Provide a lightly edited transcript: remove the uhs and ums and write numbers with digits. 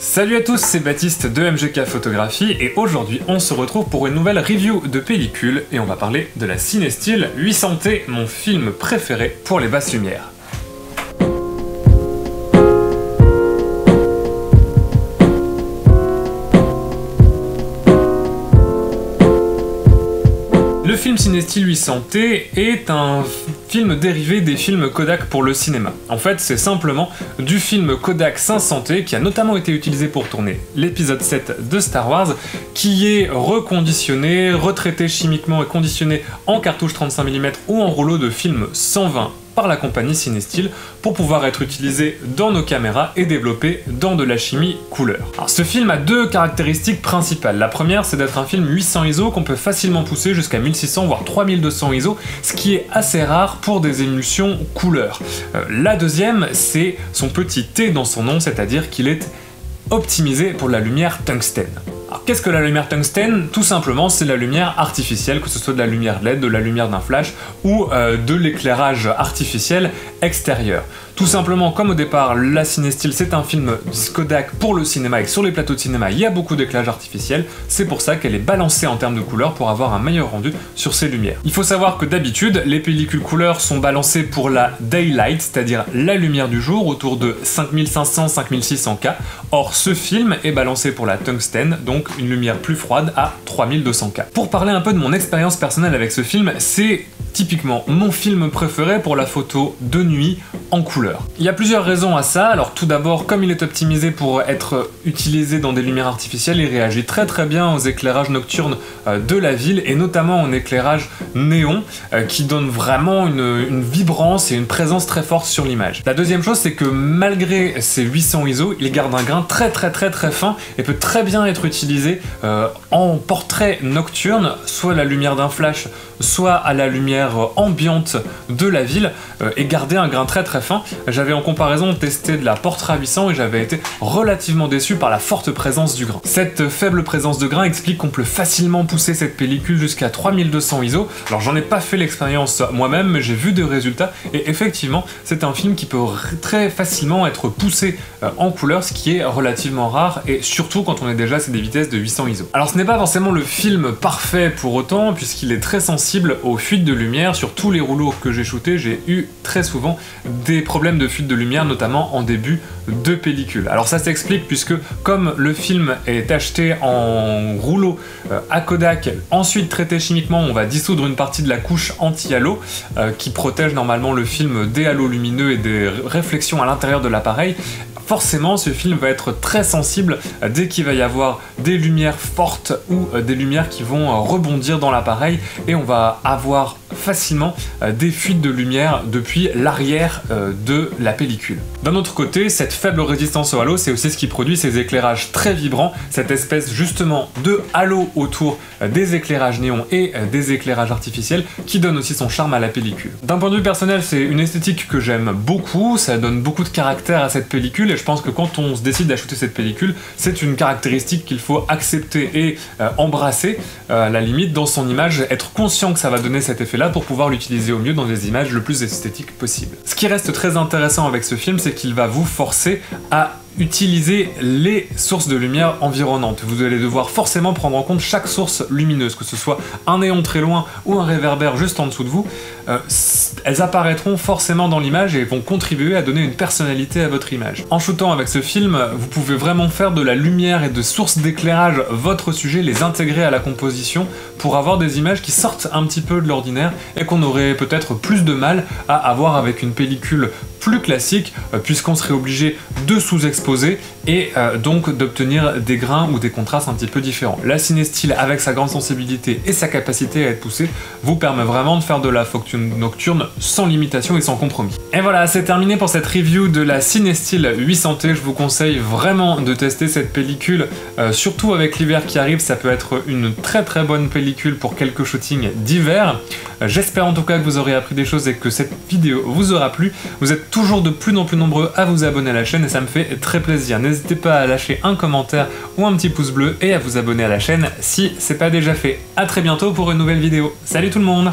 Salut à tous, c'est Baptiste de MGK Photographie et aujourd'hui on se retrouve pour une nouvelle review de pellicule et on va parler de la Cinestill 800T, mon film préféré pour les basses lumières. Le film Cinestill 800T est un film dérivé des films Kodak pour le cinéma. En fait, c'est simplement du film Kodak 500T qui a notamment été utilisé pour tourner l'épisode 7 de Star Wars, qui est reconditionné, retraité chimiquement et conditionné en cartouche 35 mm ou en rouleau de film 120 par la compagnie Cinestill pour pouvoir être utilisé dans nos caméras et développé dans de la chimie couleur. Alors, ce film a deux caractéristiques principales. La première, c'est d'être un film 800 ISO qu'on peut facilement pousser jusqu'à 1600 voire 3200 ISO, ce qui est assez rare pour des émulsions couleur. La deuxième, c'est son petit T dans son nom, c'est-à-dire qu'il est optimisé pour la lumière tungstène. Alors qu'est-ce que la lumière tungstène? Tout simplement, c'est la lumière artificielle, que ce soit de la lumière LED, de la lumière d'un flash ou de l'éclairage artificiel extérieur. Tout simplement, comme au départ, la Cinestill c'est un film Kodak pour le cinéma et sur les plateaux de cinéma il y a beaucoup d'éclairage artificiel, c'est pour ça qu'elle est balancée en termes de couleur pour avoir un meilleur rendu sur ces lumières. Il faut savoir que d'habitude, les pellicules couleur sont balancées pour la daylight, c'est-à-dire la lumière du jour, autour de 5500-5600K. Or, ce film est balancé pour la tungstène, donc une lumière plus froide à 3200K. Pour parler un peu de mon expérience personnelle avec ce film, c'est typiquement mon film préféré pour la photo de nuit en couleur. Il y a plusieurs raisons à ça. Alors tout d'abord, comme il est optimisé pour être utilisé dans des lumières artificielles, il réagit très bien aux éclairages nocturnes de la ville et notamment en éclairage néon qui donne vraiment une vibrance et une présence très forte sur l'image. La deuxième chose, c'est que malgré ses 800 ISO, il garde un grain très fin et peut très bien être utilisé en portrait nocturne, soit à la lumière d'un flash, soit à la lumière ambiante de la ville et garder un grain très fin. J'avais en comparaison testé de la Portra 800 et j'avais été relativement déçu par la forte présence du grain. Cette faible présence de grain explique qu'on peut facilement pousser cette pellicule jusqu'à 3200 ISO. Alors j'en ai pas fait l'expérience moi-même, mais j'ai vu des résultats et effectivement c'est un film qui peut très facilement être poussé en couleur, ce qui est relativement rare et surtout quand on est déjà à des vitesses de 800 ISO. Alors ce n'est pas forcément le film parfait pour autant puisqu'il est très sensible aux fuites de lumière. Sur tous les rouleaux que j'ai shootés, j'ai eu très souvent des problèmes de fuite de lumière, notamment en début de pellicule. Alors ça s'explique puisque comme le film est acheté en rouleau à Kodak, ensuite traité chimiquement, on va dissoudre une partie de la couche anti-halo qui protège normalement le film des halos lumineux et des réflexions à l'intérieur de l'appareil. Forcément, ce film va être très sensible dès qu'il va y avoir des lumières fortes ou des lumières qui vont rebondir dans l'appareil et on va avoir facilement des fuites de lumière depuis l'arrière de la pellicule. D'un autre côté, cette faible résistance au halo, c'est aussi ce qui produit ces éclairages très vibrants, cette espèce justement de halo autour des éclairages néons et des éclairages artificiels qui donne aussi son charme à la pellicule. D'un point de vue personnel, c'est une esthétique que j'aime beaucoup, ça donne beaucoup de caractère à cette pellicule et je pense que quand on se décide d'acheter cette pellicule, c'est une caractéristique qu'il faut accepter et embrasser à la limite dans son image, être conscient que ça va donner cet effet-là pour pouvoir l'utiliser au mieux dans des images le plus esthétiques possible. Ce qui reste très intéressant avec ce film, c'est qu'il va vous forcer à utiliser les sources de lumière environnantes. Vous allez devoir forcément prendre en compte chaque source lumineuse, que ce soit un néon très loin ou un réverbère juste en dessous de vous. Elles apparaîtront forcément dans l'image et vont contribuer à donner une personnalité à votre image. En shootant avec ce film, vous pouvez vraiment faire de la lumière et de sources d'éclairage votre sujet, les intégrer à la composition pour avoir des images qui sortent un petit peu de l'ordinaire et qu'on aurait peut-être plus de mal à avoir avec une pellicule plus classique puisqu'on serait obligé de sous-exposer et donc d'obtenir des grains ou des contrastes un petit peu différents. La Cinestill, avec sa grande sensibilité et sa capacité à être poussée, vous permet vraiment de faire de la photo nocturne sans limitation et sans compromis. Et voilà, c'est terminé pour cette review de la Cinestill 800T. Je vous conseille vraiment de tester cette pellicule, surtout avec l'hiver qui arrive, ça peut être une très bonne pellicule pour quelques shootings d'hiver. J'espère en tout cas que vous aurez appris des choses et que cette vidéo vous aura plu. Vous êtes toujours de plus en plus nombreux à vous abonner à la chaîne et ça me fait très plaisir. N'hésitez pas à lâcher un commentaire ou un petit pouce bleu et à vous abonner à la chaîne si c'est pas déjà fait. A très bientôt pour une nouvelle vidéo. Salut tout le monde!